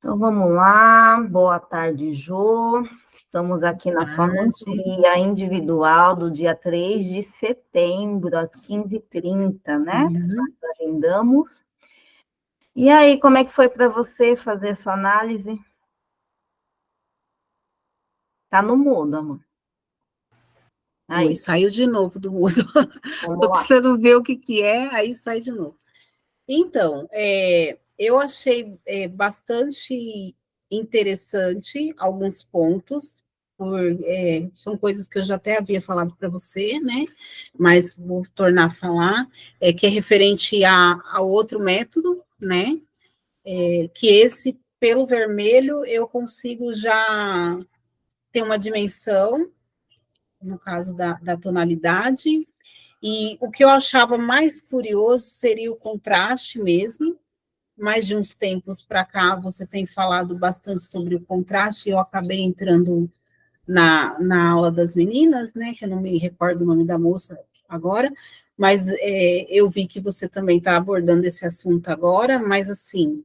Então, vamos lá. Boa tarde, Jô. Estamos aqui na sua mentoria individual do dia 3 de setembro, às 15h30, né? Uhum. Nós agendamos. E aí, como é que foi para você fazer a sua análise? Tá no mudo, amor. Oi, Aí, saiu de novo do mudo. vamos Estou lá. tentando ver o que é, aí sai de novo. Então, eu achei bastante interessante alguns pontos, são coisas que eu já até havia falado para você, né? Mas vou tornar a falar, que é referente ao outro método, né? Que esse, pelo vermelho, eu consigo já ter uma dimensão, no caso da tonalidade, e o que eu achava mais curioso seria o contraste mesmo. Mais de uns tempos para cá, você tem falado bastante sobre o contraste, e eu acabei entrando na aula das meninas, né, que eu não me recordo o nome da moça agora, mas eu vi que você também está abordando esse assunto agora, mas assim,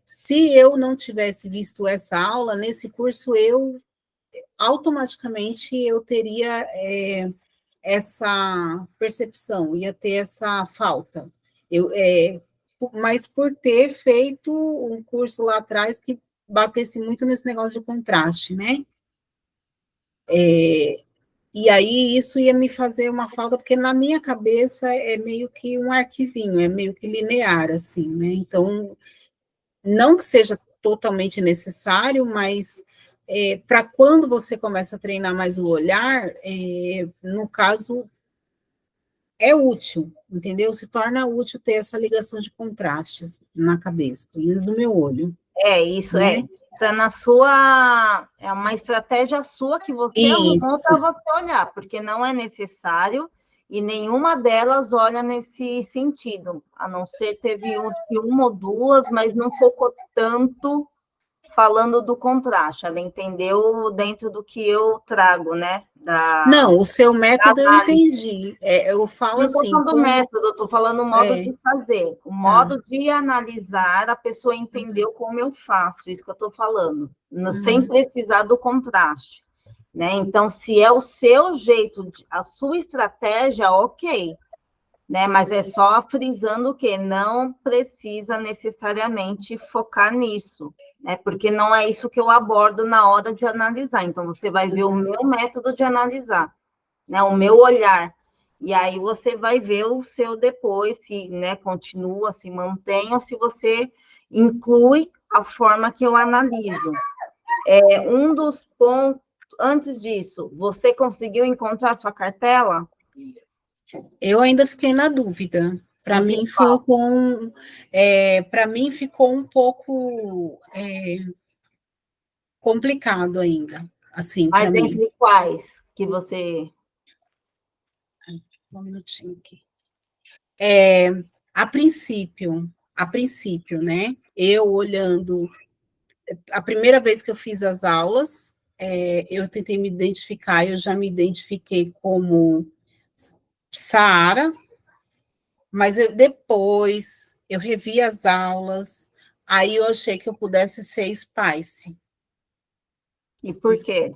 se eu não tivesse visto essa aula, nesse curso eu automaticamente eu teria essa percepção, ia ter essa falta. Mas por ter feito um curso lá atrás que batesse muito nesse negócio de contraste, né? E aí isso ia me fazer uma falta, porque na minha cabeça é meio que um arquivinho, é meio que linear, assim, né? Então, não que seja totalmente necessário, mas para quando você começa a treinar mais o olhar, no caso, é útil, entendeu? Se torna útil ter essa ligação de contrastes na cabeça, pelo menos no meu olho, Isso é. né? Isso é na sua. É uma estratégia sua que você arrumou Isso, para você olhar, porque não é necessário e nenhuma delas olha nesse sentido. A não ser teve uma ou duas, mas não focou tanto falando do contraste. Ela entendeu dentro do que eu trago, né? não, o seu Da método eu análise. entendi. Eu falo Não estou assim, falando do quando. método, estou falando o modo de fazer. O Tá. modo de analisar, a pessoa entendeu como eu faço, isso que eu estou falando, sem Uhum. precisar do contraste. Né? Então, se é o seu jeito, a sua estratégia, ok. Né? Mas é só frisando que não precisa necessariamente focar nisso, né? Porque não é isso que eu abordo na hora de analisar. Então, você vai ver o meu método de analisar, né? O meu olhar. E aí você vai ver o seu depois, se né, continua, se mantém, ou se você inclui a forma que eu analiso. Um dos pontos, antes disso, você conseguiu encontrar sua cartela? Eu ainda fiquei na dúvida. Para Em que mim para mim ficou um pouco complicado ainda, assim, para Mas mim. entre quais que você. Um minutinho aqui. É, a princípio, né? Eu olhando a primeira vez que eu fiz as aulas, eu tentei me identificar, eu já me identifiquei como Saara, mas depois eu revi as aulas, aí eu achei que eu pudesse ser Spice. E por quê?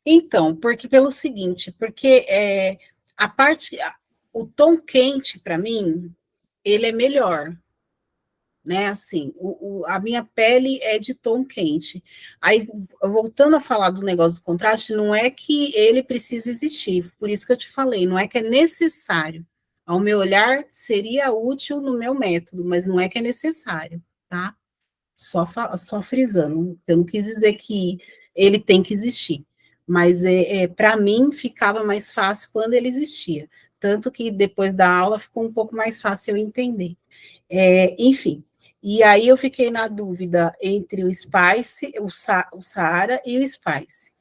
Então, porque pelo seguinte, porque a parte, o tom quente para mim, ele é melhor, né? Assim, a minha pele é de tom quente. Aí, voltando a falar do negócio do contraste, não é que ele precisa existir, por isso que eu te falei, não é que é necessário. Ao meu olhar, seria útil no meu método, mas não é que é necessário, tá? Só frisando, eu não quis dizer que ele tem que existir, mas para mim ficava mais fácil quando ele existia. Tanto que depois da aula ficou um pouco mais fácil eu entender. Enfim, e aí eu fiquei na dúvida entre o Spice, o Saara e o Spice.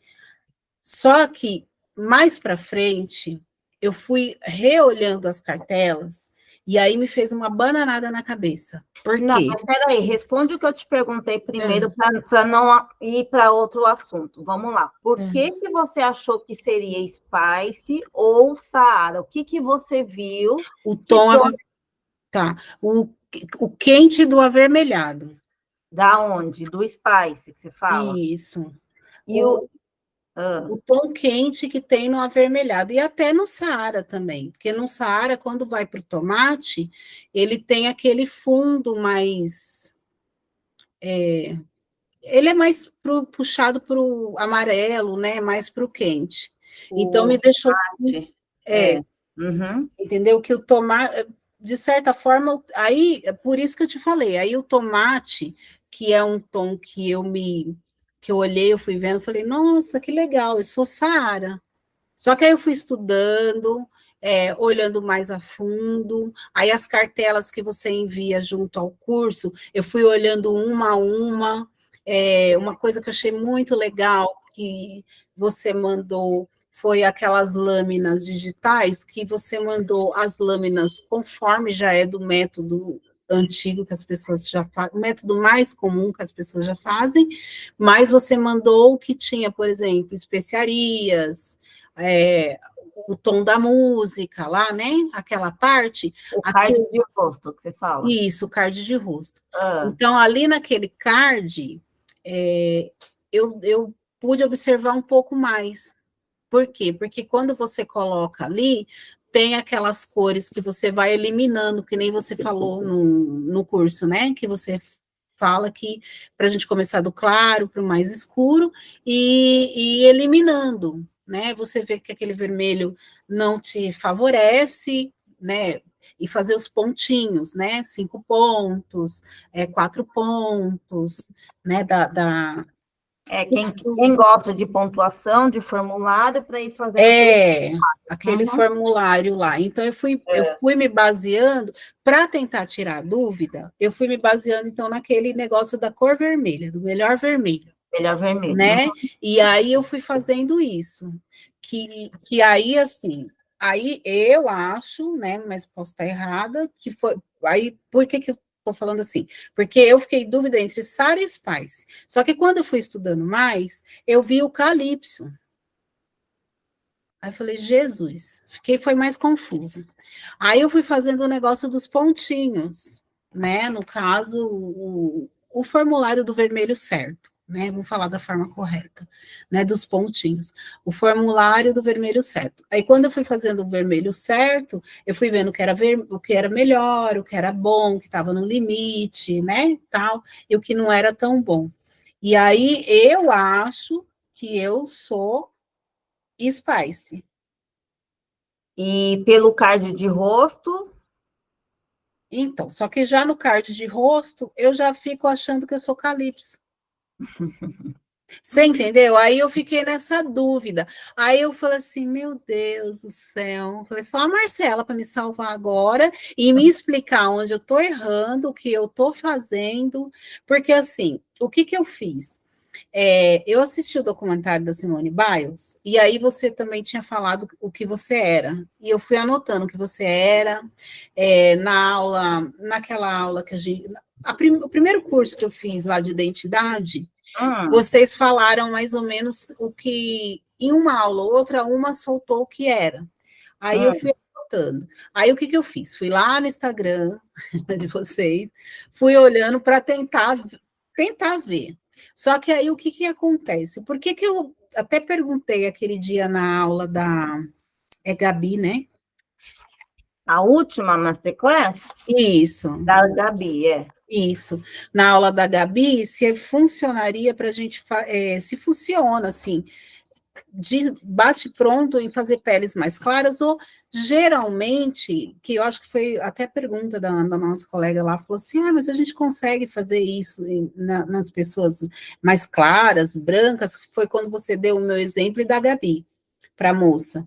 Só que mais para frente eu fui reolhando as cartelas e aí me fez uma bananada na cabeça. Por Não, quê? mas peraí, responde o que eu te perguntei É, primeiro para não ir para outro assunto. Vamos lá. Por é. que você achou que seria Spice ou Saara? O que você viu? O Que tom, tom tá, o quente do avermelhado. Da onde? Do Spice, que você fala? Isso. E O, ah, o tom quente que tem no avermelhado, e até no Saara também, porque no Saara, quando vai para o tomate, ele tem aquele fundo mais. Ele é mais puxado para o amarelo, né? Mais para o quente. Então, o me deixou. tomate. É, Uhum. entendeu? Que o tomate, de certa forma, aí, é por isso que eu te falei, aí o tomate, que é um tom que eu olhei, eu fui vendo, eu falei, nossa, que legal, eu sou Saara. Só que aí eu fui estudando, olhando mais a fundo, aí as cartelas que você envia junto ao curso, eu fui olhando uma a uma, uma coisa que eu achei muito legal que você mandou foi aquelas lâminas digitais que você mandou as lâminas conforme já é do método antigo que as pessoas já fazem, o método mais comum que as pessoas já fazem, mas você mandou o que tinha, por exemplo, especiarias, é, o tom da música lá, né? Aquela parte, O card aquilo, de rosto que você fala. isso, card de rosto. Ah, Então, ali naquele card, é, eu pude observar um pouco mais. Por quê? Porque quando você coloca ali, tem aquelas cores que você vai eliminando, que nem você falou no curso, né? Que você fala que para a gente começar do claro para o mais escuro e eliminando, né? Você vê que aquele vermelho não te favorece, né? E fazer os pontinhos, né? 5 pontos, 4 pontos, né? quem gosta de pontuação, de formulário, para ir fazendo aquele. É, aquele Uhum. formulário lá. Então, eu fui me baseando, para tentar tirar a dúvida, eu fui me baseando, então, naquele negócio da cor vermelha, do melhor vermelho, Melhor vermelho. né? E aí eu fui fazendo isso. Que aí, assim, aí eu acho, né, mas posso estar errada, que foi. Aí, por que eu estou falando assim? Porque eu fiquei em dúvida entre Sara e Spice. Só que quando eu fui estudando mais, eu vi o Calypso. Aí eu falei, Jesus, foi mais confusa. Aí eu fui fazendo o negócio dos pontinhos, né? No caso, o formulário do vermelho certo, né? Vamos falar da forma correta, né? Dos pontinhos. O formulário do vermelho certo. Aí quando eu fui fazendo o vermelho certo, eu fui vendo o que era melhor, o que era bom, o que estava no limite, né? Tal, e o que não era tão bom. E aí eu acho que eu sou Spice. E pelo card de rosto, Então, só que já no card de rosto, eu já fico achando que eu sou Calypso. Você entendeu? Aí eu fiquei nessa dúvida. Aí eu falei assim, meu Deus do céu. Eu falei, só a Marcela para me salvar agora e me explicar onde eu estou errando, o que eu estou fazendo. Porque assim, o que, que eu fiz? Eu assisti o documentário da Simone Biles, e aí você também tinha falado o que você era. E eu fui anotando o que você era, na aula, naquela aula que a gente. O primeiro curso que eu fiz lá de identidade, hum, vocês falaram mais ou menos o que, em uma aula ou outra, uma soltou o que era. Aí eu hum. fui anotando. Aí o que, que eu fiz? Fui lá no Instagram de vocês, fui olhando para tentar ver. Só que aí o que, que acontece? Por que, que eu até perguntei aquele dia na aula da Gabi, né? A última masterclass Isso, da Gabi, isso. Na aula da Gabi, se funcionaria para a gente, se funciona assim, de bate pronto em fazer peles mais claras, ou geralmente, que eu acho que foi até a pergunta da nossa colega lá, falou assim, mas a gente consegue fazer isso nas pessoas mais claras, brancas, que foi quando você deu o meu exemplo e da Gabi, para a moça.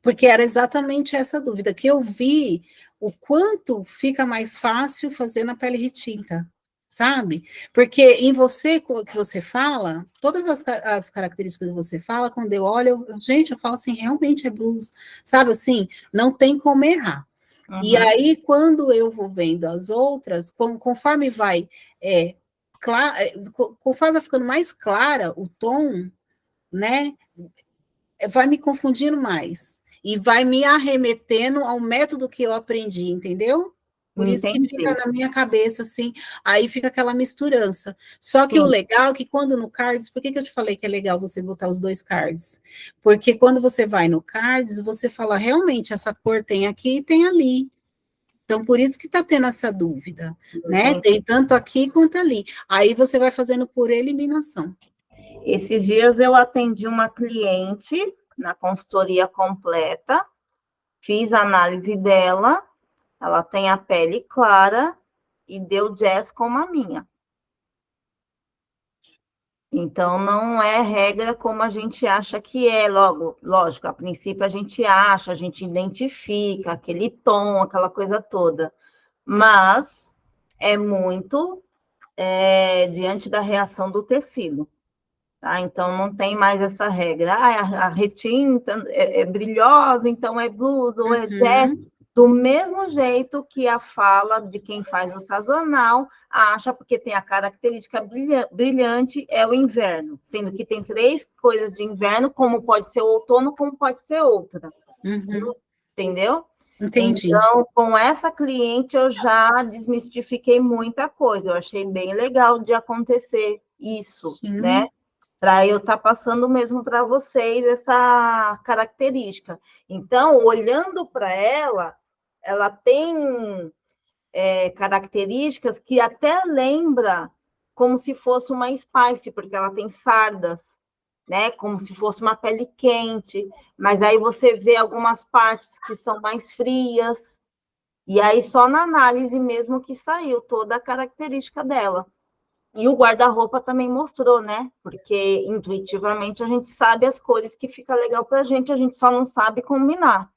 Porque era exatamente essa dúvida, que eu vi o quanto fica mais fácil fazer na pele retinta, sabe? Porque em você, que você fala, todas as características que você fala, quando eu olho, gente, eu falo assim, realmente é blues, sabe assim? Não tem como errar. E uhum. aí, quando eu vou vendo as outras, conforme vai, conforme vai ficando mais clara o tom, né? Vai me confundindo mais e vai me arremetendo ao método que eu aprendi, entendeu? Por isso que Entendi. fica na minha cabeça, assim, aí fica aquela misturança. Só que o Sim. legal é que quando no cards, por que eu te falei que é legal você botar os dois cards? Porque quando você vai no cards, você fala, realmente, essa cor tem aqui e tem ali. Então, por isso que está tendo essa dúvida, né? Entendi. Tem tanto aqui quanto ali. Aí você vai fazendo por eliminação. Esses dias eu atendi uma cliente na consultoria completa, fiz a análise dela, ela tem a pele clara e deu jazz como a minha. Então, não é regra como a gente acha que é. Lógico, a princípio a gente acha, a gente identifica aquele tom, aquela coisa toda. Mas é muito diante da reação do tecido. Tá? Então, não tem mais essa regra. A retinta é brilhosa, então é blues ou é jazz. Uhum. Do mesmo jeito que a fala de quem faz o sazonal acha, porque tem a característica brilhante, é o inverno. Sendo que tem 3 coisas de inverno, como pode ser o outono, como pode ser outra. Uhum. Entendeu? Entendi. Então, com essa cliente, eu já desmistifiquei muita coisa. Eu achei bem legal de acontecer isso, né? Sim. Para eu estar passando mesmo para vocês essa característica. Então, olhando para ela, ela tem características que até lembra como se fosse uma spice, porque ela tem sardas, né? Como se fosse uma pele quente, mas aí você vê algumas partes que são mais frias, e aí só na análise mesmo que saiu toda a característica dela. E o guarda-roupa também mostrou, né? Porque intuitivamente a gente sabe as cores que fica legal para a gente só não sabe combinar.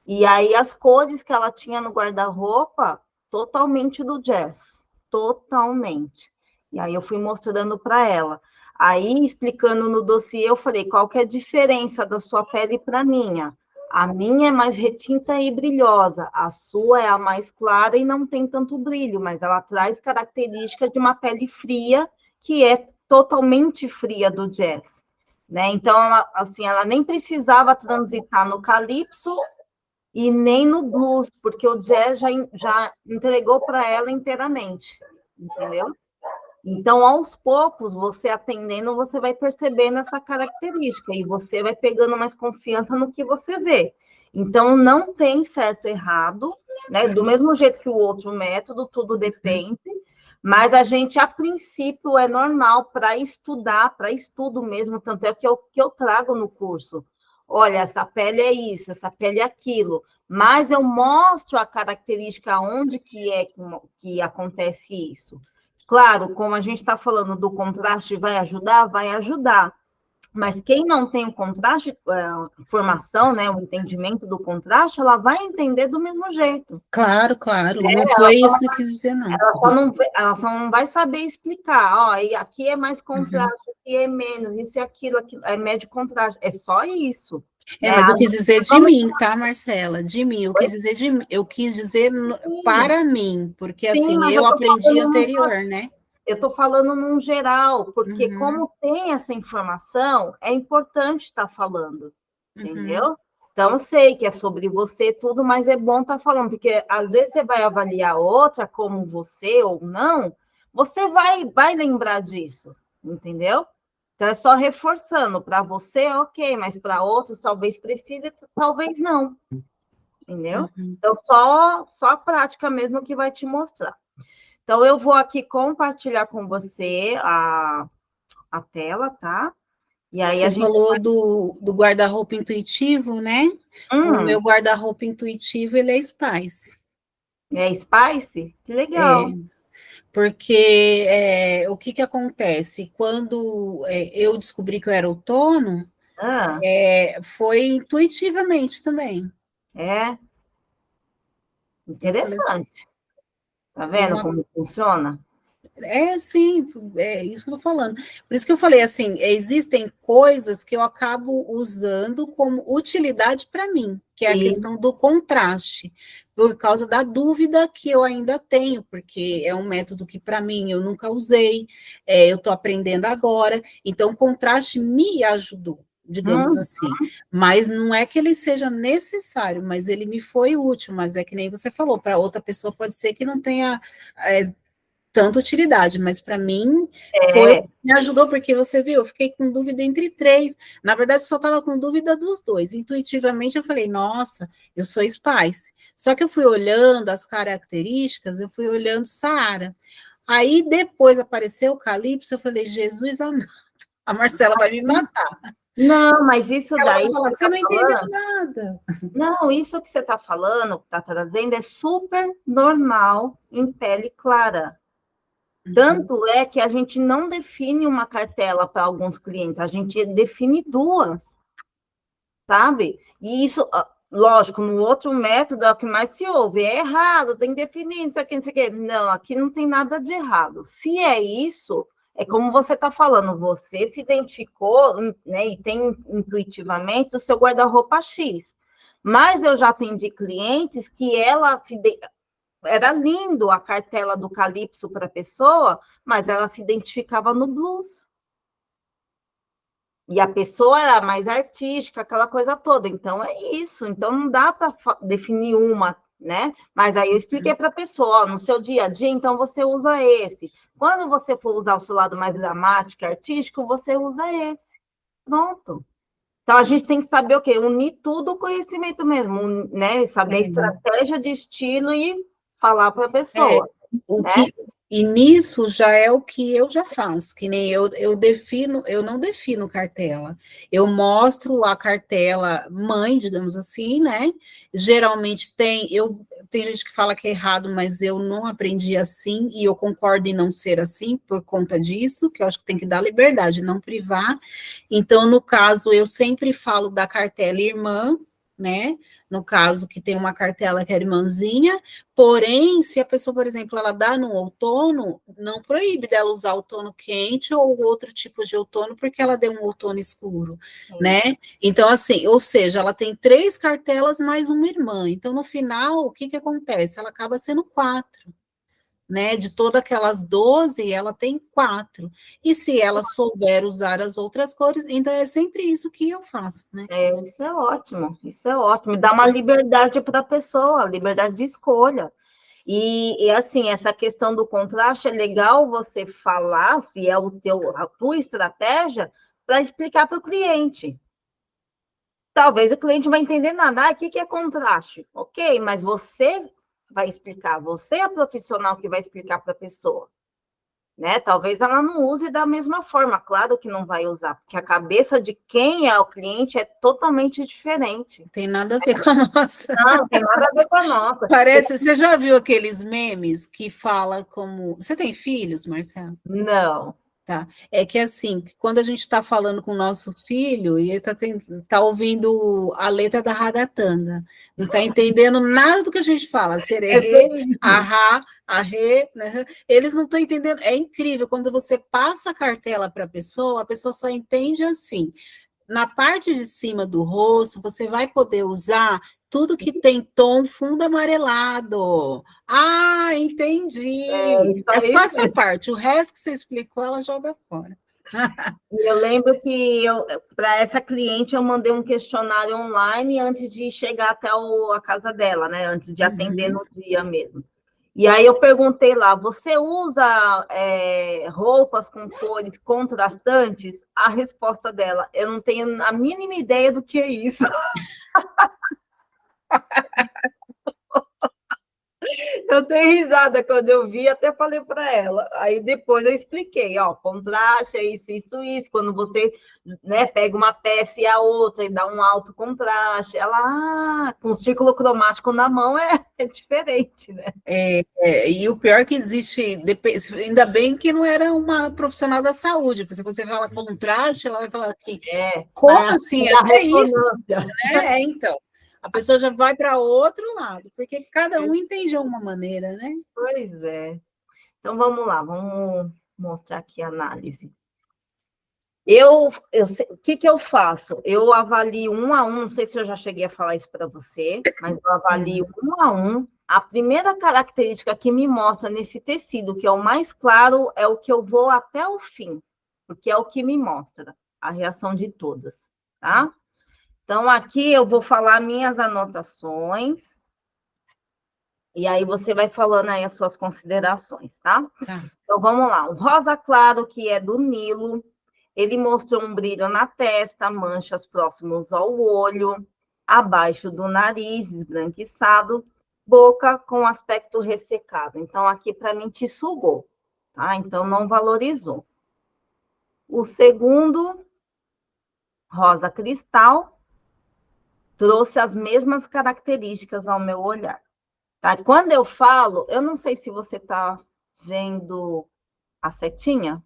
E aí as cores que ela tinha no guarda-roupa, totalmente do jazz, totalmente. E aí eu fui mostrando para ela. Aí, explicando no dossiê, eu falei, qual que é a diferença da sua pele para a minha? A minha é mais retinta e brilhosa, a sua é a mais clara e não tem tanto brilho, mas ela traz característica de uma pele fria, que é totalmente fria do jazz. Né? Então, ela, assim, ela nem precisava transitar no calypso e nem no blues, porque o jazz já entregou para ela inteiramente, entendeu? Então, aos poucos, você atendendo, você vai percebendo essa característica e você vai pegando mais confiança no que você vê. Então, não tem certo e errado, né? Do mesmo jeito que o outro método, tudo depende, mas a gente, a princípio, é normal para estudar, para estudo mesmo, tanto é que eu trago no curso. Olha, essa pele é isso, essa pele é aquilo, mas eu mostro a característica onde que acontece isso. Claro, como a gente está falando do contraste, vai ajudar? Vai ajudar. Mas quem não tem o contraste, a formação, né, o entendimento do contraste, ela vai entender do mesmo jeito. Claro, claro. Não foi isso que eu quis dizer, não. Ela só não vai saber explicar, ó, aqui é mais Uhum. contraste, aqui é menos, isso e aquilo, é médio contraste. É só isso. É, Né? mas eu quis dizer de mim, tá, Marcela? De mim, eu quis dizer de mim, eu quis dizer Sim, para mim, porque sim, assim, mas eu aprendi anterior, né? eu estou falando num geral, porque Uhum, como tem essa informação, é importante estar falando, uhum. entendeu? Então, eu sei que é sobre você tudo, mas é bom estar falando, porque às vezes você vai avaliar outra como você ou não, você vai lembrar disso, entendeu? Então, é só reforçando. Para você, ok, mas para outros talvez precise, talvez não, entendeu? Uhum. Então, só a prática mesmo que vai te mostrar. Então, eu vou aqui compartilhar com você a tela, tá? E aí a Você gente. falou do guarda-roupa intuitivo, né? O meu guarda-roupa intuitivo, ele é Spice. É Spice? Que legal. É, porque o que acontece? Quando eu descobri que eu era outono, Ah, foi intuitivamente também. é Eu falei assim, interessante. Tá é vendo uma como funciona? sim, é isso que eu tô falando. Por isso que eu falei assim, existem coisas que eu acabo usando como utilidade para mim, que é a E, questão do contraste, por causa da dúvida que eu ainda tenho, porque é um método que para mim eu nunca usei, eu estou aprendendo agora, então o contraste me ajudou. digamos assim. Mas não é que ele seja necessário, mas ele me foi útil, mas é que nem você falou, para outra pessoa pode ser que não tenha tanta utilidade, mas para mim me ajudou, porque você viu, eu fiquei com dúvida entre três. Na verdade, eu só estava com dúvida dos dois. Intuitivamente, eu falei, nossa, eu sou Spice. Só que eu fui olhando as características, eu fui olhando Saara. Aí depois apareceu o Calypso, eu falei, Jesus amado, a Marcela vai me matar. Não, mas isso Ela daí. vai falar, você não entendeu nada. Não, isso que você está falando, que está trazendo, é super normal em pele clara. Tanto é que a gente não define uma cartela para alguns clientes, a gente define duas, sabe? E isso, lógico, no outro método é o que mais se ouve, é errado, tem que definir, não sei o que, não sei o que. Não, aqui não tem nada de errado. Se é isso, é como você está falando, você se identificou, né, e tem intuitivamente o seu guarda-roupa X. Mas eu já atendi clientes que ela se era lindo a cartela do Calypso para a pessoa, mas ela se identificava no blues. E a pessoa era mais artística, aquela coisa toda. Então é isso. Então não dá para definir uma, né? Mas aí eu expliquei para a pessoa, ó, no seu dia a dia, então você usa esse. Quando você for usar o seu lado mais dramático, artístico, você usa esse. Pronto. Então a gente tem que saber o quê? Unir tudo o conhecimento mesmo, né? Saber estratégia de estilo e falar para a pessoa. Né? E nisso já é o que eu já faço, que nem eu defino, eu não defino cartela, eu mostro a cartela mãe, digamos assim, né? Geralmente tem gente que fala que é errado, mas eu não aprendi assim, e eu concordo em não ser assim por conta disso, que eu acho que tem que dar liberdade, não privar. Então, no caso, eu sempre falo da cartela irmã, né? No caso, que tem uma cartela que é irmãzinha, porém, se a pessoa, por exemplo, ela dá no outono, não proíbe dela usar outono quente ou outro tipo de outono, porque ela deu um outono escuro, né? Então, assim, ou seja, ela tem 3 cartelas mais uma irmã. Então, no final, o que acontece? Ela acaba sendo 4. Né, de todas aquelas 12, ela tem 4. E se ela souber usar as outras cores, então é sempre isso que eu faço, né? Isso é ótimo, isso é ótimo. Dá uma liberdade para a pessoa, liberdade de escolha. E assim, essa questão do contraste é legal você falar se é a tua estratégia para explicar para o cliente. Talvez o cliente não vai entender nada. O que é contraste? Ok, mas você vai explicar, você é a profissional que vai explicar para a pessoa. Né? Talvez ela não use da mesma forma, claro que não vai usar, porque a cabeça de quem é o cliente é totalmente diferente. Não tem nada a ver com a nossa. Não tem nada a ver com a nossa. Parece, você já viu aqueles memes que fala como... Você tem filhos, Marcelo? Não. Tá. É que assim, quando a gente está falando com o nosso filho e ele tá ouvindo a letra da ragatanga, não está entendendo nada do que a gente fala, sererê, ahá, arrê, né? Eles não estão entendendo. É incrível, quando você passa a cartela para a pessoa só entende assim. Na parte de cima do rosto, você vai poder usar tudo que tem tom fundo amarelado. Ah, entendi. É só essa parte. O resto que você explicou, ela joga fora. Eu lembro que para essa cliente eu mandei um questionário online antes de chegar até a casa dela, né? Antes de atender no dia mesmo. E aí eu perguntei lá, você usa roupas com cores contrastantes? A resposta dela, eu não tenho a mínima ideia do que é isso. Eu dei risada quando eu vi, até falei para ela. Aí depois eu expliquei, ó, contraste é isso, isso, isso. Quando você, né, pega uma peça e a outra e dá um alto contraste, ela, com o círculo cromático na mão é diferente, né? E o pior que existe, ainda bem que não era uma profissional da saúde, porque se você fala contraste, ela vai falar que como assim? É isso? Né? Então. A pessoa já vai para outro lado, porque cada um entende de uma maneira, né? Pois é. Então, vamos lá, vamos mostrar aqui a análise. O que eu faço? Eu avalio 1 a 1, não sei se eu já cheguei a falar isso para você, mas eu avalio 1 a 1. A primeira característica que me mostra nesse tecido, que é o mais claro, é o que eu vou até o fim, porque é o que me mostra a reação de todas. tá? Então, aqui eu vou falar minhas anotações, e aí você vai falando aí as suas considerações, tá? Então, vamos lá. O rosa claro, que é do Nilo, ele mostrou um brilho na testa, manchas próximos ao olho, abaixo do nariz, esbranquiçado, boca com aspecto ressecado. Então, aqui, para mim, te sugou, tá? Então, não valorizou. O segundo, rosa cristal, trouxe as mesmas características ao meu olhar. Tá? Quando eu falo, eu não sei se você está vendo a setinha.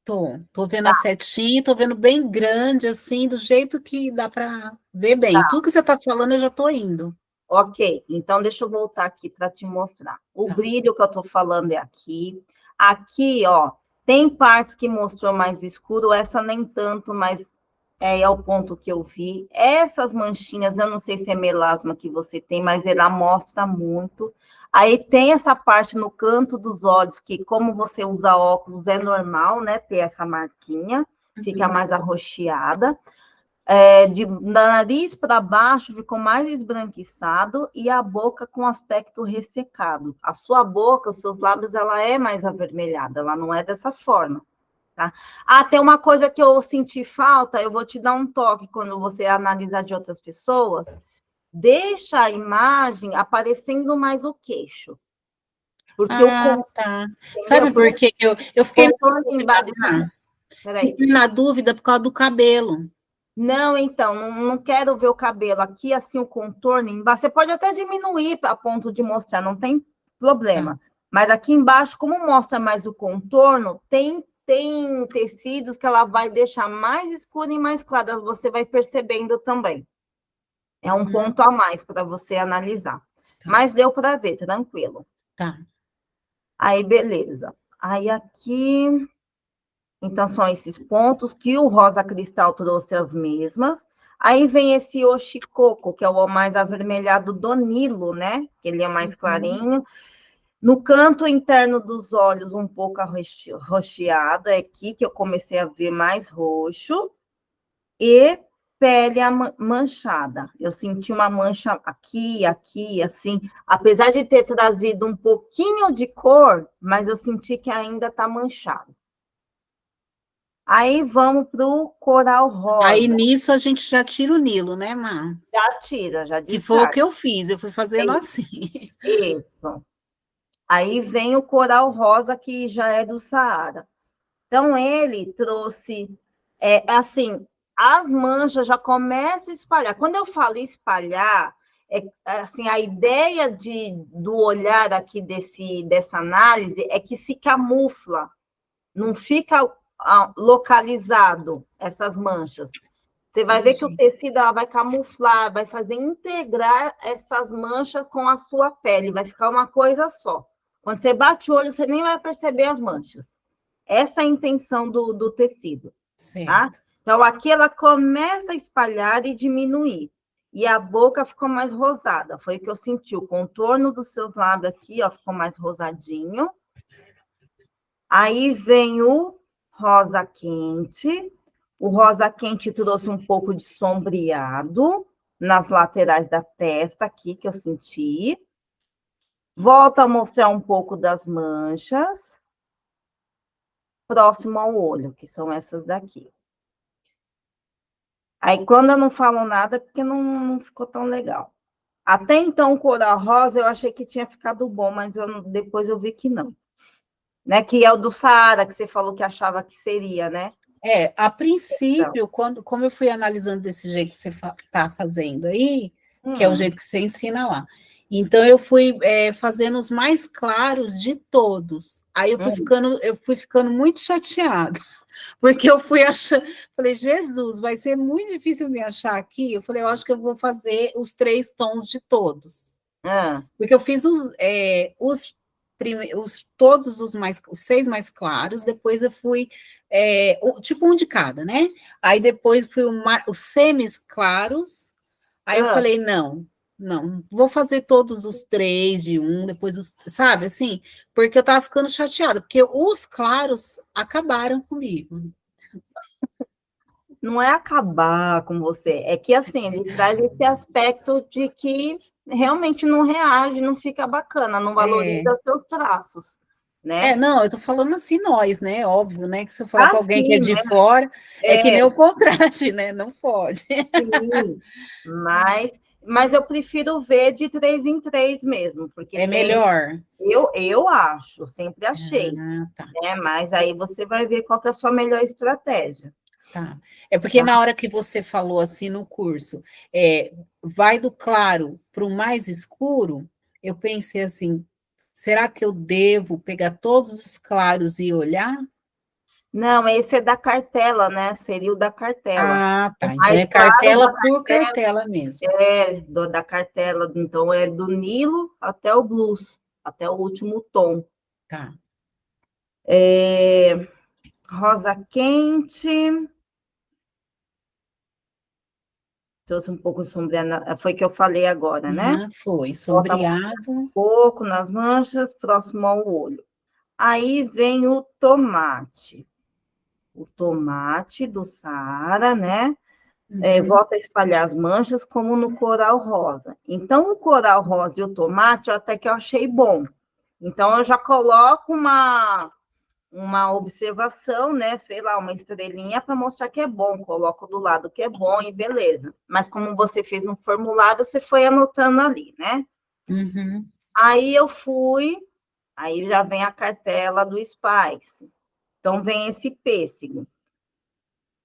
Tô vendo a setinha, tô vendo bem grande, assim, do jeito que dá para ver bem. Tudo que você está falando, eu já estou indo. Ok, então deixa eu voltar aqui para te mostrar. O brilho que eu estou falando é aqui. Aqui, ó, tem partes que mostrou mais escuro, essa nem tanto, mas é o ponto que eu vi. Essas manchinhas, eu não sei se é melasma que você tem, mas ela mostra muito. Aí tem essa parte no canto dos olhos, que como você usa óculos, é normal, né, ter essa marquinha, fica mais arroxeada. Do nariz para baixo ficou mais esbranquiçado e a boca com aspecto ressecado. A sua boca, os seus lábios, ela é mais avermelhada, ela não é dessa forma, tá? Ah, tem uma coisa que eu senti falta, eu vou te dar um toque quando você analisar de outras pessoas. Deixa a imagem aparecendo mais o queixo. Porque tá. Sabe por quê? Eu fiquei na dúvida por causa do cabelo. Não, então, não quero ver o cabelo. Aqui, assim, o contorno embaixo. Você pode até diminuir a ponto de mostrar, não tem problema. Mas aqui embaixo, como mostra mais o contorno, tem tecidos que ela vai deixar mais escura e mais clara. Você vai percebendo também. É um ponto a mais para você analisar. Mas deu para ver, tranquilo. Tá. Aí, beleza. Aí, aqui... Então, são esses pontos que o rosa cristal trouxe as mesmas. Aí vem esse oxicocco, que é o mais avermelhado do Nilo, né? Ele é mais clarinho. No canto interno dos olhos, um pouco arroxeado, é aqui que eu comecei a ver mais roxo. E pele manchada. Eu senti uma mancha aqui, assim. Apesar de ter trazido um pouquinho de cor, mas eu senti que ainda está manchado. Aí vamos para o coral rosa. Aí nisso a gente já tira o Nilo, né, Má? Já tira, já descarta. Que foi o que eu fiz, eu fui fazendo assim. Isso. Aí vem o coral rosa, que já é do Saara. Então, ele trouxe, assim, as manchas já começam a espalhar. Quando eu falo espalhar, assim, a ideia do olhar aqui dessa análise é que se camufla, não fica localizado essas manchas. Você vai ver que o tecido ela vai camuflar, vai fazer integrar essas manchas com a sua pele, vai ficar uma coisa só. Quando você bate o olho, você nem vai perceber as manchas. Essa é a intenção do tecido, tá? Então, aqui ela começa a espalhar e diminuir. E a boca ficou mais rosada. Foi o que eu senti. O contorno dos seus lábios aqui, ó, ficou mais rosadinho. Aí vem o rosa quente. O rosa quente trouxe um pouco de sombreado nas laterais da testa aqui, que eu senti. Volta a mostrar um pouco das manchas. Próximo ao olho, que são essas daqui. Aí, quando eu não falo nada, é porque não ficou tão legal. Até então, o coral rosa, eu achei que tinha ficado bom, mas depois eu vi que não. Né? Que é o do Saara, que você falou que achava que seria, né? A princípio, como eu fui analisando desse jeito que você está fazendo aí, que é o jeito que você ensina lá, então eu fui fazendo os mais claros de todos. Aí eu fui ficando muito chateada, porque eu fui achando, falei, Jesus, vai ser muito difícil me achar aqui. Eu falei, eu acho que eu vou fazer os 3 tons de todos. Porque eu fiz todos os 6 mais claros, depois eu fui tipo um de cada, né? Aí depois fui os semis claros, aí eu falei, não, vou fazer todos os 3 de um, depois sabe, assim, porque eu tava ficando chateada, porque os claros acabaram comigo. não é acabar com você, é que, assim, ele traz esse aspecto de que realmente não reage, não fica bacana, não É. valoriza seus traços, né? Não, eu tô falando assim, nós, né? Óbvio, né? Que se eu falar com alguém que é Assim, de né? fora, é que nem É, o contraste, né? Não pode. sim, mas eu prefiro ver de 3 em 3 mesmo, porque É tem, melhor. eu acho, sempre achei, Ah, tá. né? Mas aí você vai ver qual que é a sua melhor estratégia, Tá. É porque tá? na hora que você falou assim no curso, vai do claro para o mais escuro, eu pensei assim, será que eu devo pegar todos os claros e olhar? Não, esse é da cartela, né? Seria o da cartela. Ah, O tá. Então mais é claro cartela da por cartela cartela mesmo. da cartela, então é do Nilo até o blues, até o último tom. Tá. Rosa quente, trouxe um pouco sombreada, foi que eu falei agora, né? Uhum, foi. Bota um Sombreado. pouco nas manchas, próximo ao olho. Aí vem o tomate. O tomate do Saara, né? Uhum. Volta a espalhar as manchas como no coral rosa. Então, o coral rosa e o tomate, até que eu achei bom. Então, eu já coloco uma observação, né? Sei lá, uma estrelinha para mostrar que é bom. Coloco do lado que é bom e beleza. Mas como você fez no formulário, você foi anotando ali, né? Uhum. Aí eu fui, aí já vem a cartela do Spice. Então, vem esse pêssego.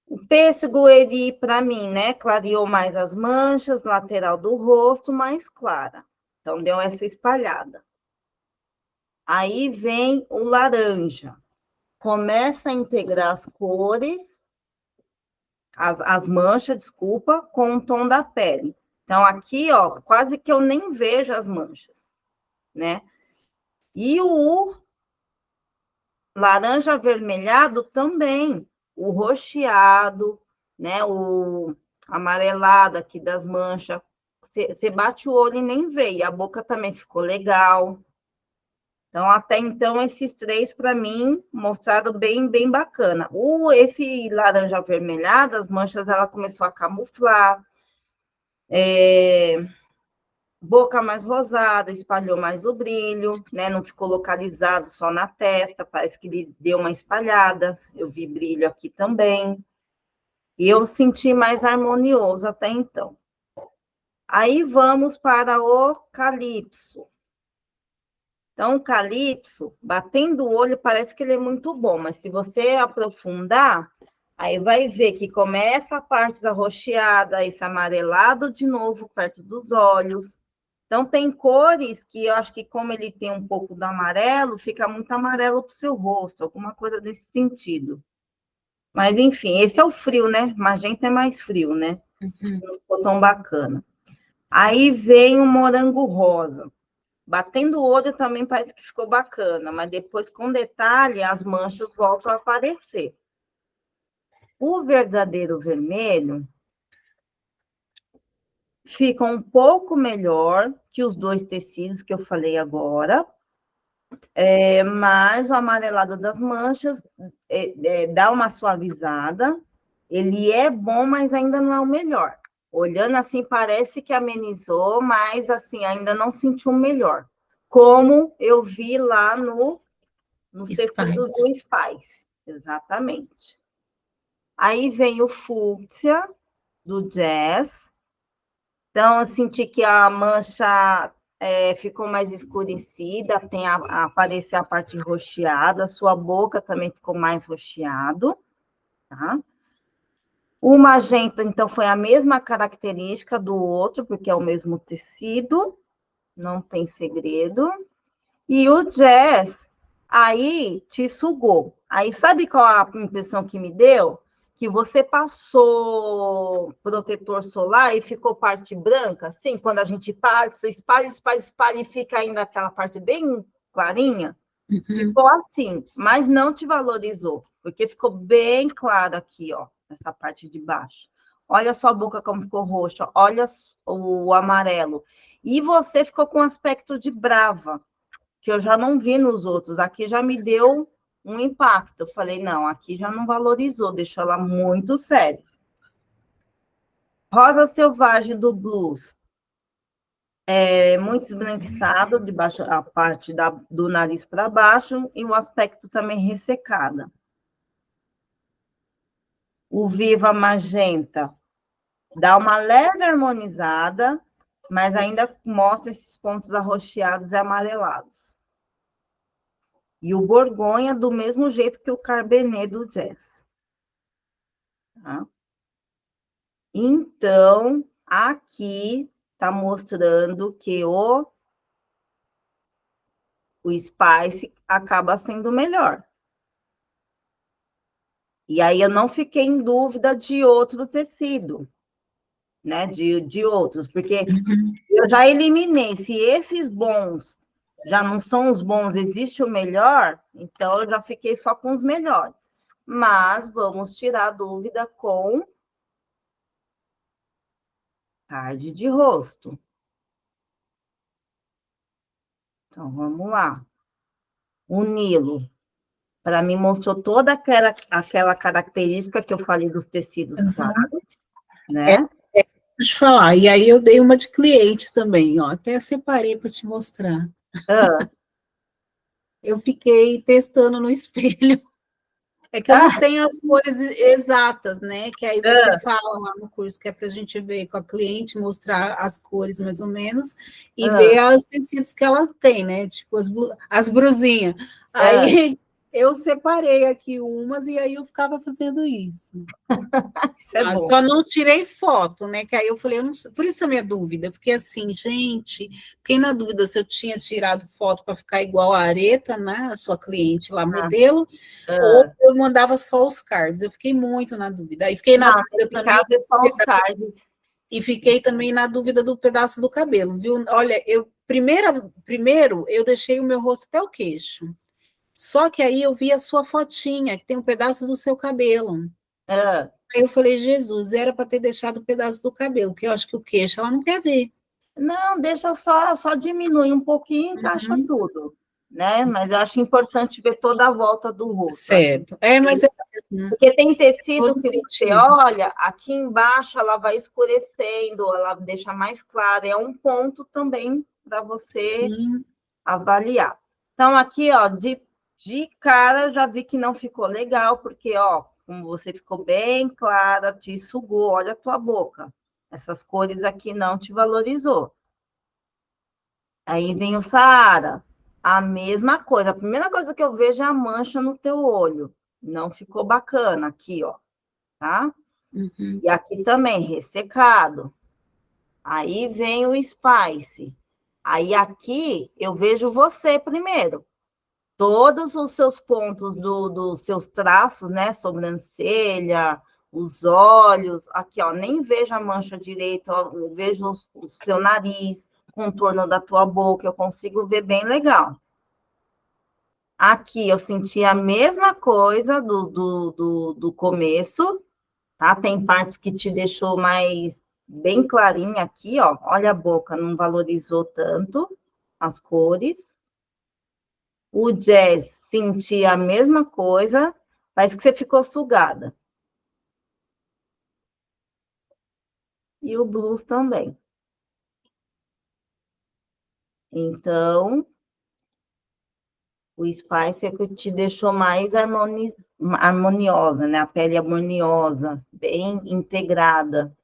O pêssego, ele, para mim, né, clareou mais as manchas, lateral do rosto, mais clara. Então, deu essa espalhada. Aí vem o laranja. Começa a integrar as cores, as manchas, desculpa, com o tom da pele. Então, aqui, ó, quase que eu nem vejo as manchas, né? E o laranja avermelhado também, o roxeado, né? O amarelado aqui das manchas. Você bate o olho e nem vê. E a boca também ficou legal. Então, até então, esses 3, para mim, mostraram bem, bem bacana. Esse laranja avermelhado, as manchas, ela começou a camuflar. Boca mais rosada, espalhou mais o brilho, né? Não ficou localizado só na testa, parece que ele deu uma espalhada. Eu vi brilho aqui também. E eu senti mais harmonioso até então. Aí vamos para o Calypso. Então, o Calypso, batendo o olho, parece que ele é muito bom, mas se você aprofundar, aí vai ver que começa a parte arroxeada, esse amarelado de novo perto dos olhos. Então, tem cores que eu acho que, como ele tem um pouco do amarelo, fica muito amarelo para o seu rosto, alguma coisa desse sentido. Mas, enfim, esse é o frio, né? Magenta é mais frio, né? Uhum. Não ficou tão bacana. Aí vem o morango rosa. Batendo o olho também parece que ficou bacana, mas depois, com detalhe, as manchas voltam a aparecer. O verdadeiro vermelho fica um pouco melhor que os 2 tecidos que eu falei agora, mas o amarelado das manchas dá uma suavizada. Ele é bom, mas ainda não é o melhor. Olhando assim, parece que amenizou, mas assim, ainda não senti o melhor. Como eu vi lá nos tecidos Spice. do Spice. Exatamente. Aí vem o fúcsia, do Jazz. Então, eu senti que a mancha ficou mais escurecida, apareceu a parte roxeada, sua boca também ficou mais roxeado, tá? O magenta, então, foi a mesma característica do outro, porque é o mesmo tecido, não tem segredo. E o jazz, aí te sugou. Aí, sabe qual a impressão que me deu? Que você passou protetor solar e ficou parte branca, assim, quando a gente passa, espalha, espalha, espalha e fica ainda aquela parte bem clarinha. Uhum. Ficou assim, mas não te valorizou, porque ficou bem claro aqui, ó, nessa parte de baixo. Olha só a boca como ficou roxa, olha o amarelo. E você ficou com aspecto de brava, que eu já não vi nos outros. Aqui já me deu um impacto. Eu falei, não, aqui já não valorizou, deixou ela muito séria. Rosa Selvagem do Blues. É muito esbranquiçado, de baixo, a parte do nariz para baixo, e o aspecto também ressecada. O Viva Magenta dá uma leve harmonizada, mas ainda mostra esses pontos arroxeados e amarelados. E o Borgonha, do mesmo jeito que o Carbenet do Jazz. Tá? Então, aqui está mostrando que o Spice acaba sendo melhor. E aí eu não fiquei em dúvida de outro tecido, né? De outros, porque eu já eliminei. Se esses bons já não são os bons, existe o melhor, então eu já fiquei só com os melhores. Mas vamos tirar a dúvida com card de rosto. Então, vamos lá. O Nilo, para mim, mostrou toda aquela característica que eu falei dos tecidos claros, né? Deixa eu falar, e aí eu dei uma de cliente também, ó, até separei para te mostrar. Eu fiquei testando no espelho. É que eu não tenho as cores exatas, né? Que aí você fala lá no curso que é para a gente ver com a cliente, mostrar as cores mais ou menos, e ver os tecidos que ela tem, né? Tipo as brusinhas. Aí eu separei aqui umas e aí eu ficava fazendo isso. Isso é bom. Só não tirei foto, né? Que aí eu falei, eu não sei, por isso a minha dúvida. Eu fiquei assim, gente, fiquei na dúvida se eu tinha tirado foto para ficar igual a Areta, né? A sua cliente lá, modelo, ou eu mandava só os cards. Eu fiquei muito na dúvida. Aí fiquei na dúvida também. É só os cards. E fiquei também na dúvida do pedaço do cabelo, viu? Olha, eu primeiro eu deixei o meu rosto até o queixo. Só que aí eu vi a sua fotinha, que tem um pedaço do seu cabelo. Aí eu falei, Jesus, era para ter deixado o pedaço do cabelo, porque eu acho que o queixo ela não quer ver. Não, deixa só diminuir um pouquinho e encaixa tudo, né? Mas eu acho importante ver toda a volta do rosto. Certo. Mas porque tem tecido que você olha, aqui embaixo ela vai escurecendo, ela deixa mais clara. É um ponto também para você avaliar. Então, aqui, ó, de cara, eu já vi que não ficou legal, porque, ó, como você ficou bem clara, te sugou, olha a tua boca. Essas cores aqui não te valorizou. Aí vem o Saara, a mesma coisa. A primeira coisa que eu vejo é a mancha no teu olho. Não ficou bacana aqui, ó, tá? E aqui também, ressecado. Aí vem o Spice. Aí aqui eu vejo você primeiro. Todos os seus pontos dos seus traços, né? Sobrancelha, os olhos. Aqui, ó, nem vejo a mancha direito, ó, eu vejo o seu nariz, contorno da tua boca, eu consigo ver bem legal. Aqui eu senti a mesma coisa do começo, tá? Tem partes que te deixou mais bem clarinha aqui, ó. Olha a boca, não valorizou tanto as cores. O Jazz, senti a mesma coisa, parece que você ficou sugada. E o Blues também. Então, o Spice é que te deixou mais harmoniosa, né? A pele harmoniosa, bem integrada.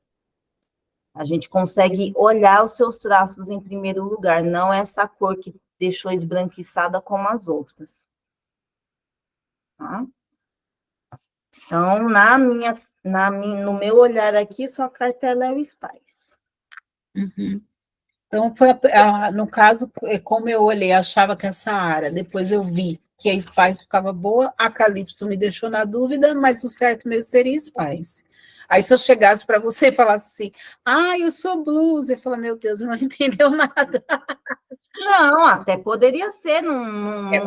A gente consegue olhar os seus traços em primeiro lugar, não essa cor que deixou esbranquiçada como as outras. Tá? Então, no meu olhar aqui, sua cartela é o Spice. Então, no caso, como eu olhei, achava que essa área, depois eu vi que a Spice ficava boa, a Calypso me deixou na dúvida, mas o certo mesmo seria Spice. Aí, se eu chegasse para você e falasse assim, eu sou blues, eu falo, meu Deus, não entendeu nada. Não, até poderia ser,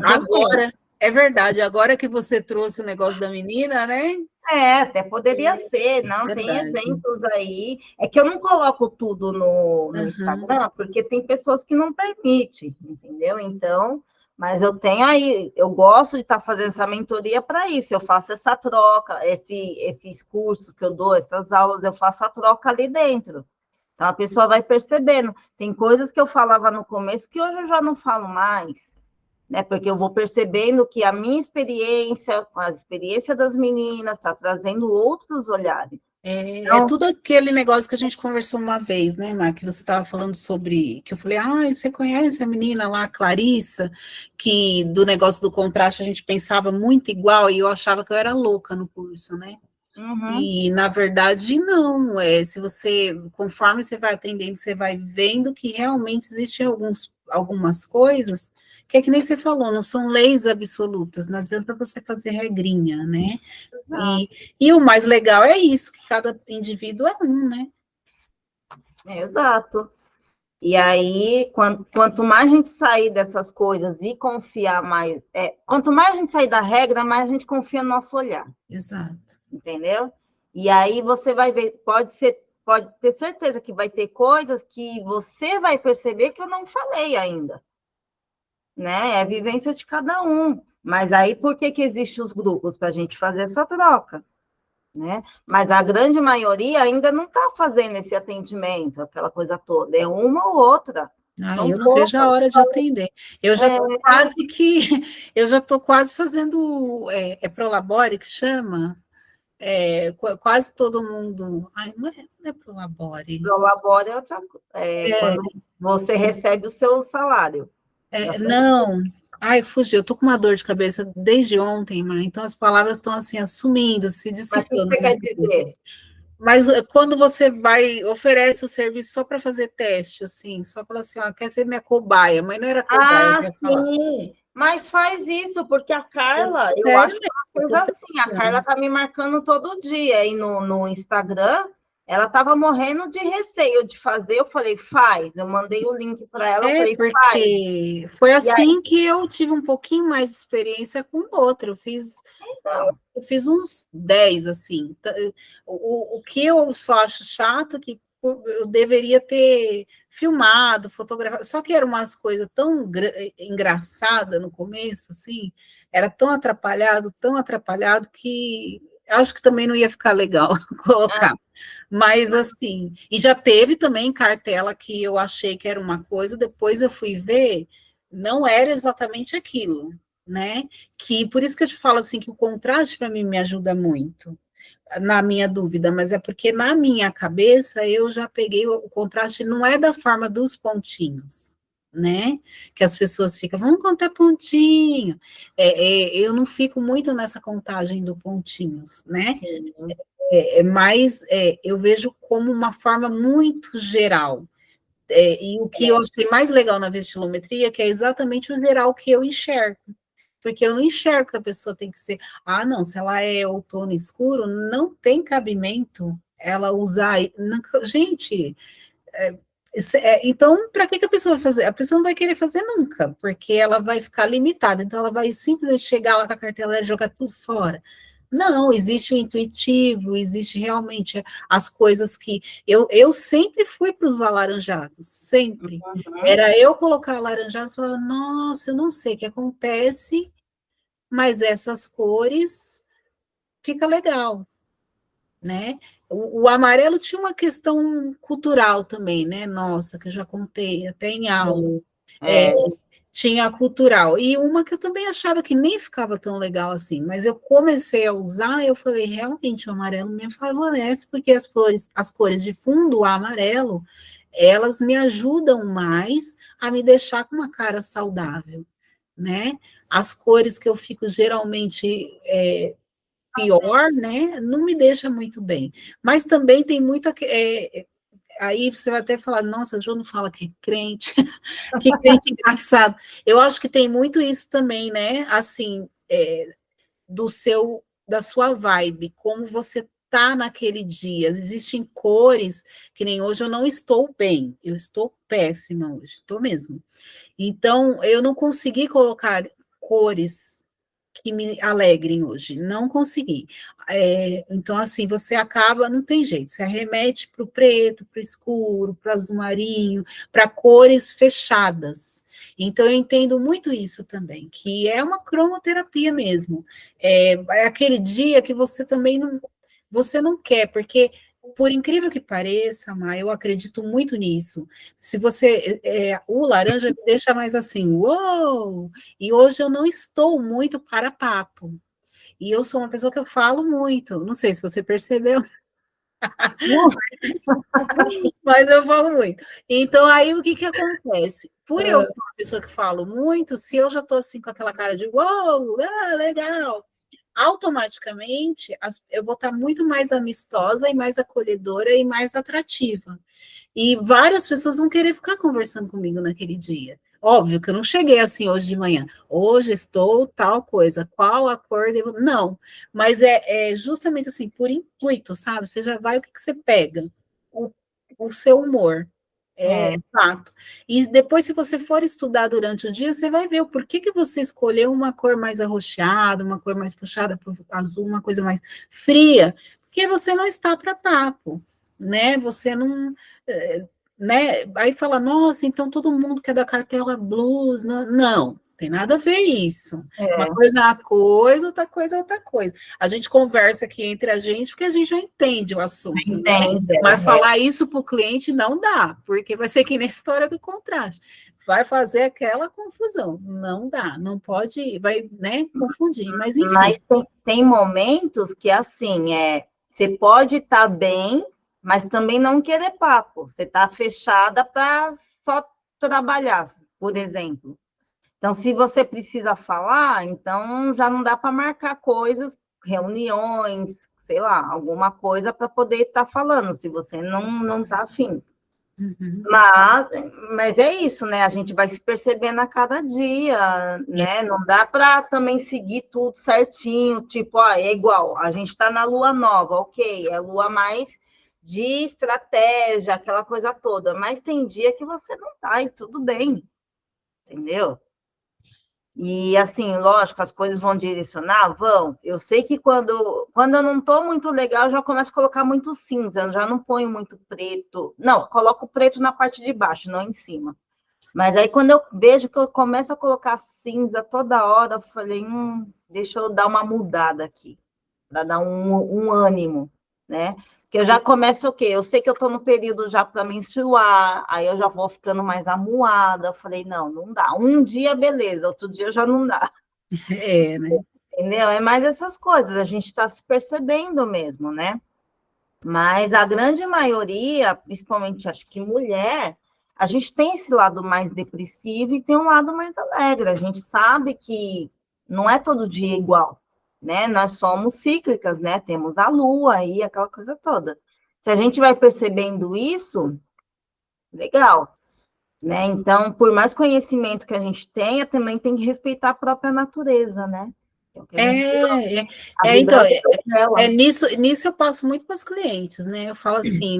agora, é verdade, agora que você trouxe o negócio da menina, né? Até poderia ser, não, tem exemplos aí. É que eu não coloco tudo no Instagram, porque tem pessoas que não permitem, entendeu? Então, Mas eu tenho aí, eu gosto de estar fazendo essa mentoria para isso, eu faço essa troca, esses cursos que eu dou, essas aulas, eu faço a troca ali dentro. Então a pessoa vai percebendo. Tem coisas que eu falava no começo que hoje eu já não falo mais, né? Porque eu vou percebendo que a minha experiência, a experiência das meninas, está trazendo outros olhares. É Então, tudo aquele negócio que a gente conversou uma vez, né, Má, que você estava falando sobre, que eu falei, você conhece a menina lá, a Clarissa, que do negócio do contraste a gente pensava muito igual e eu achava que eu era louca no curso, né? uhum, E, na verdade, não. Se você, conforme você vai atendendo, você vai vendo que realmente existem algumas coisas que é que nem você falou, não são leis absolutas, não adianta você fazer regrinha, né? E, e o mais legal é isso, que cada indivíduo é um, né? exato. E aí, quanto mais a gente sair dessas coisas e confiar mais, quanto mais a gente sair da regra, mais a gente confia no nosso olhar, Exato. entendeu? E aí você vai ver, pode ter certeza que vai ter coisas que você vai perceber que eu não falei ainda, né? É a vivência de cada um. Mas aí, por que existem os grupos? Para a gente fazer essa troca, né? Mas a grande maioria ainda não está fazendo esse atendimento, aquela coisa toda. É uma ou outra. São Eu não vejo a poucas. hora de atender. Eu já estou É, quase que, eu já estou quase fazendo, Prolabore que chama? Quase todo mundo. Ai, não é Prolabore. Prolabore é outra coisa. É, Quando você recebe o seu salário. não. Ai, fugiu. Eu estou com uma dor de cabeça desde ontem, mas então as palavras estão assim, assumindo, se Mas o que dissipando você na minha quer cabeça. dizer? Mas quando você oferece o serviço só para fazer teste, assim, só fala assim, quer ser minha cobaia, mas não era cobaia, eu Ah, quero falar. sim. Mas faz isso, porque a Carla, eu Sério, acho que é uma eu coisa estou assim, a Carla pensando. tá me marcando todo dia aí no Instagram. Ela estava morrendo de receio de fazer. Eu falei, faz. Eu mandei o link para ela, eu falei, faz. Porque foi E aí, assim que eu tive um pouquinho mais de experiência com o outro. então, Eu fiz uns 10 assim. O que eu só acho chato é que eu deveria ter filmado, fotografado, só que eram umas coisas tão engraçadas no começo, assim, era tão atrapalhado que acho que também não ia ficar legal ah, colocar. Mas assim, e já teve também cartela que eu achei que era uma coisa, depois eu fui ver, não era exatamente aquilo, né? Que por isso que eu te falo assim que o contraste para mim me ajuda muito na minha dúvida, mas é porque na minha cabeça eu já peguei o contraste, não é da forma dos pontinhos, né? Que as pessoas ficam, vamos contar pontinho. Eu não fico muito nessa contagem do pontinhos, né? sim. Mas eu vejo como uma forma muito geral. E o que eu achei mais legal na vestilometria, que é exatamente o geral que eu enxergo. Porque eu não enxergo que a pessoa tem que ser. Não, se ela é outono escuro, não tem cabimento ela usar. Gente, então, para que a pessoa vai fazer? A pessoa não vai querer fazer nunca, porque ela vai ficar limitada. Então, ela vai simplesmente chegar lá com a cartela e jogar tudo fora. Não, existe o intuitivo, existe realmente as coisas que. Eu sempre fui para os alaranjados, sempre. Uhum. Era eu colocar alaranjado e falar, nossa, eu não sei o que acontece, mas essas cores fica legal, né? O amarelo tinha uma questão cultural também, né? Nossa, que eu já contei até em aula. Sim. É, É, tinha a cultural. E uma que eu também achava que nem ficava tão legal assim, mas eu comecei a usar, eu falei, realmente o amarelo me favorece, porque as cores de fundo amarelo, elas me ajudam mais a me deixar com uma cara saudável, né? As cores que eu fico geralmente pior, né? Não me deixa muito bem. Mas também tem muito. Aí você vai até falar, nossa, a Jo não fala que é crente, que crente engraçado. Eu acho que tem muito isso também, né? Assim, da sua vibe, como você tá naquele dia. Existem cores que nem hoje eu não estou bem, eu estou péssima hoje, estou mesmo. Então, eu não consegui colocar cores que me alegrem hoje, não consegui. Então, assim, você acaba, não tem jeito, você arremete para o preto, para o escuro, para o azul marinho, para cores fechadas. Então, eu entendo muito isso também, que é uma cromoterapia mesmo. É aquele dia que você não quer, porque por incrível que pareça, Má, eu acredito muito nisso. Se você. O laranja me deixa mais assim, uou! E hoje eu não estou muito para papo. E eu sou uma pessoa que eu falo muito. Não sei se você percebeu, mas eu falo muito. Então, aí o que acontece? Por eu ser uma pessoa que falo muito, se eu já estou assim com aquela cara de uou, legal, automaticamente eu vou estar muito mais amistosa e mais acolhedora e mais atrativa. E várias pessoas vão querer ficar conversando comigo naquele dia. Óbvio que eu não cheguei assim hoje de manhã. Hoje estou tal coisa. Qual a cor devo... Não, mas é justamente assim, por intuito, sabe? Você já vai, o que você pega? O, o seu humor. É fato. E depois, se você for estudar durante o dia, você vai ver o porquê que você escolheu uma cor mais arroxeada, uma cor mais puxada para o azul, uma coisa mais fria, porque você não está para papo, né? Você não, né? Aí fala, nossa, então todo mundo quer da cartela blues, não, não. Tem nada a ver isso. Uma coisa é uma coisa, outra coisa é outra coisa. A gente conversa aqui entre a gente porque a gente já entende o assunto, Entende, né? Mas falar isso para o cliente não dá, porque vai ser que nem a história do contraste. Vai fazer aquela confusão. Não dá, não pode, vai, né, confundir. Mas, enfim. Mas tem momentos que, assim, você pode estar bem, mas também não querer papo. Você está fechada para só trabalhar, por exemplo. Então, se você precisa falar, então já não dá para marcar coisas, reuniões, sei lá, alguma coisa para poder estar falando, se você não está afim. Uhum. Mas é isso, né? A gente vai se percebendo a cada dia, né? Não dá para também seguir tudo certinho, tipo, é igual, a gente está na lua nova, ok, é lua mais de estratégia, aquela coisa toda, mas tem dia que você não tá e tudo bem, entendeu? E assim, lógico, as coisas vão direcionar? Vão. Eu sei que quando eu não estou muito legal, eu já começo a colocar muito cinza, eu já não ponho muito preto. Não, coloco preto na parte de baixo, não em cima. Mas aí quando eu vejo que eu começo a colocar cinza toda hora, eu falei, deixa eu dar uma mudada aqui, para dar um ânimo, né? Que eu já começo o quê? Eu sei que eu estou no período já para menstruar, aí eu já vou ficando mais amuada. Eu falei, não dá. Um dia, beleza, outro dia já não dá. Né? Entendeu? É mais essas coisas, a gente está se percebendo mesmo, né? Mas a grande maioria, principalmente acho que mulher, a gente tem esse lado mais depressivo e tem um lado mais alegre. A gente sabe que não é todo dia igual, né? Nós somos cíclicas, né? Temos a lua aí, aquela coisa toda. Se a gente vai percebendo isso, legal, né? Então, por mais conhecimento que a gente tenha, também tem que respeitar a própria natureza, né? É o que a gente a Então, vibração dela. nisso eu passo muito para os clientes, né? Eu falo assim,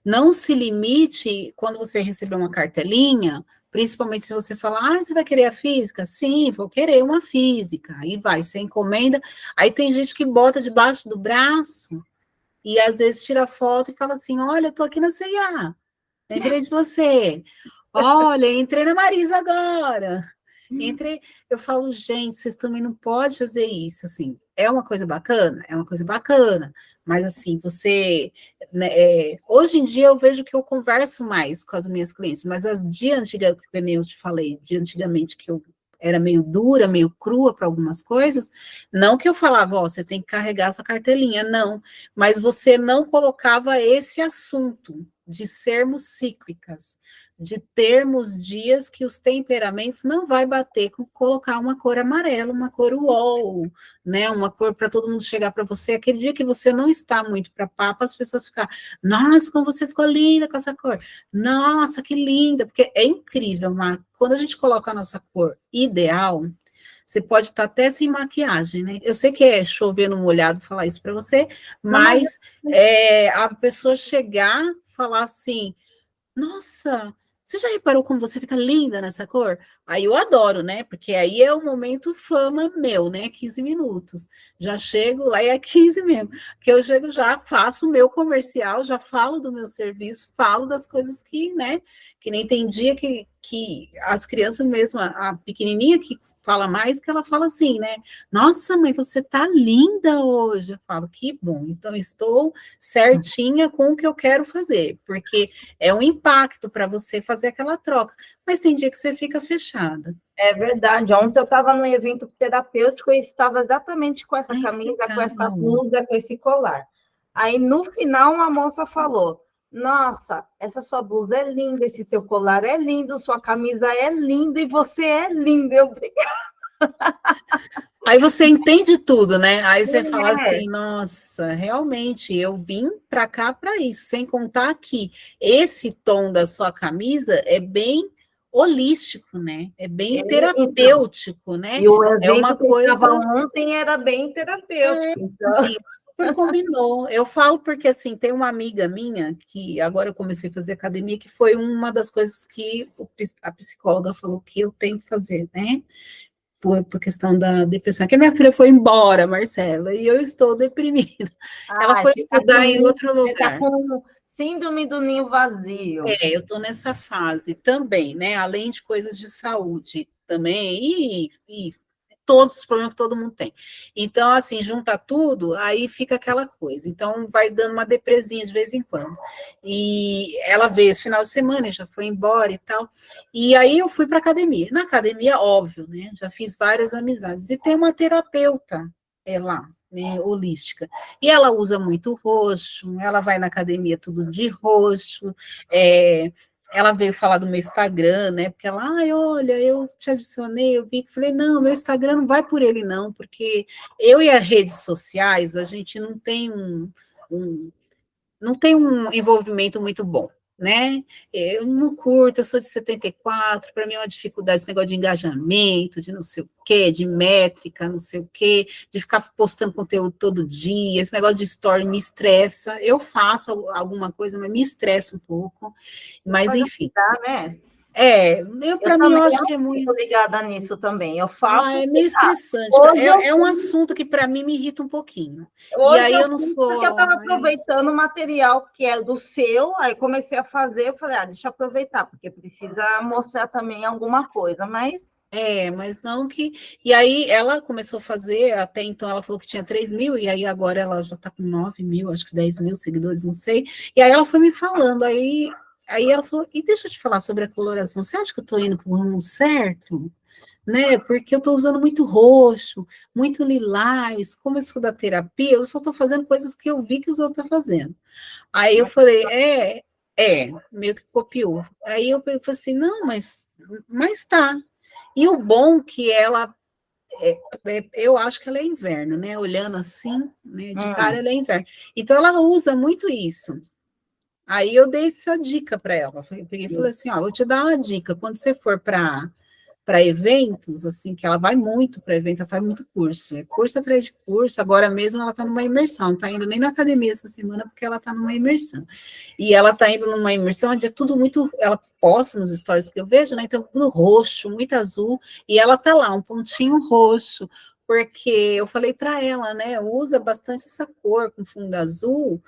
não se limite quando você receber uma cartelinha, principalmente se você falar, você vai querer a física? Sim, vou querer uma física. Aí vai, você encomenda. Aí tem gente que bota debaixo do braço e às vezes tira foto e fala assim, olha, eu tô aqui na C&A, lembrei de você. Olha, entrei na Marisa agora. Eu falo, gente, vocês também não podem fazer isso, assim, é uma coisa bacana? É uma coisa bacana, mas assim, você, né, hoje em dia eu vejo que eu converso mais com as minhas clientes, mas as de antiga, que eu te falei, de antigamente que eu era meio dura, meio crua para algumas coisas, não que eu falava, você tem que carregar sua cartelinha, não, mas você não colocava esse assunto de sermos cíclicas, de termos dias que os temperamentos não vai bater com colocar uma cor amarela, uma cor uol, né? Uma cor para todo mundo chegar para você. Aquele dia que você não está muito para papo, as pessoas ficam, nossa, como você ficou linda com essa cor. Nossa, que linda, porque é incrível, mas quando a gente coloca a nossa cor ideal, você pode estar até sem maquiagem, né? Eu sei que é chover no molhado falar isso para você, mas a pessoa chegar, falar assim, nossa, você já reparou como você fica linda nessa cor? Aí eu adoro, né? Porque aí é o momento fama meu, né? 15 minutos. Já chego lá e é 15 mesmo. Que eu chego, já faço o meu comercial, já falo do meu serviço, falo das coisas que, né? Que nem tem dia que as crianças mesmo, a pequenininha que fala mais, que ela fala assim, né? Nossa, mãe, você tá linda hoje. Eu falo, que bom. Então, estou certinha com o que eu quero fazer, porque é um impacto para você fazer aquela troca. Mas tem dia que você fica fechada. É verdade. Ontem eu estava num evento terapêutico e estava exatamente com essa Ai, que camisa, com essa legal. blusa, com esse colar. Aí, no final, uma moça falou: Nossa, essa sua blusa é linda, esse seu colar é lindo, sua camisa é linda e você é linda. Eu, Aí você entende tudo, né? Aí você fala é, assim, nossa, realmente, eu vim para cá para isso, sem contar que esse tom da sua camisa é bem holístico, né? É bem então, terapêutico, né? e o É uma evento que eu estava coisa, ontem era bem terapêutico. Então, assim, super combinou. Eu falo porque, assim, tem uma amiga minha, que agora eu comecei a fazer academia, que foi uma das coisas que a psicóloga falou que eu tenho que fazer, né? Por questão da depressão, que a minha filha foi embora, Marcela, e eu estou deprimida. Ela foi estudar em outro você está lugar. com síndrome do ninho vazio. É, eu estou nessa fase também, né? Além de coisas de saúde também, e todos os problemas que todo mundo tem. Então, assim, junta tudo, aí fica aquela coisa. Então, vai dando uma depresinha de vez em quando. E ela veio esse final de semana, já foi embora e tal. E aí eu fui para academia. Na academia, óbvio, né? Já fiz várias amizades. E tem uma terapeuta lá, né, holística. E ela usa muito roxo, ela vai na academia tudo de roxo, ela veio falar do meu Instagram, né? Porque ela, ai, olha, eu te adicionei, eu vi que falei, não, meu Instagram não vai por ele, não, porque eu e as redes sociais, a gente não tem um não tem um envolvimento muito bom, né? Eu não curto, eu sou de 74, para mim é uma dificuldade esse negócio de engajamento, de não sei o quê, de métrica, não sei o quê, de ficar postando conteúdo todo dia, esse negócio de story me estressa. Eu faço alguma coisa, mas me estressa um pouco, mas Mas não enfim. dá, né? Eu Para mim, eu também acho não que é fico muito. ligada nisso também. Eu Ah, faço. é meio estressante. Hoje eu É um fui, assunto que para mim me irrita um pouquinho. E hoje aí eu eu não fui porque eu sou. estava aproveitando o material que é do seu, aí comecei a fazer, eu falei, deixa eu aproveitar, porque precisa mostrar também alguma coisa, mas Mas não que. E aí ela começou a fazer, até então ela falou que tinha 3 mil, e aí agora ela já está com 9 mil, acho que 10 mil seguidores, não sei. E aí ela foi me falando, aí ela falou, e deixa eu te falar sobre a coloração, você acha que eu estou indo para o rumo certo? Né? Porque eu estou usando muito roxo, muito lilás, como eu sou da terapia, eu só estou fazendo coisas que eu vi que os outros estão fazendo. Aí eu falei, meio que copiou. Aí eu falei assim, não, mas tá. E o bom que ela, eu acho que ela é inverno, né? Olhando assim, né, de cara, ela é inverno. Então ela usa muito isso. Aí eu dei essa dica para ela. Eu peguei e falei assim: ó, vou te dar uma dica. Quando você for para eventos, assim, que ela vai muito para evento, ela faz muito curso, curso atrás de curso, agora mesmo ela está numa imersão, não está indo nem na academia essa semana, porque ela está numa imersão, e ela está indo numa imersão onde é tudo muito, ela posta nos stories que eu vejo, né, então tudo roxo, muito azul, e ela tá lá, um pontinho roxo, porque eu falei para ela, né, usa bastante essa cor com fundo azul,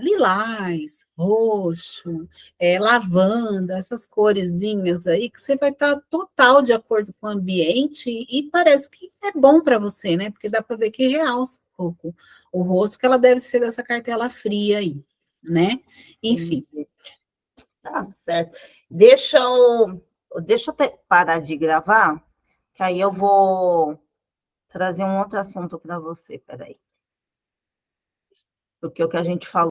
lilás, roxo, lavanda, essas coresinhas aí, que você vai estar total de acordo com o ambiente e parece que é bom para você, né? Porque dá para ver que realça um pouco o rosto, que ela deve ser dessa cartela fria aí, né? Enfim. tá certo. Deixa eu parar de gravar, que aí eu vou trazer um outro assunto para você, peraí. Porque o que a gente falou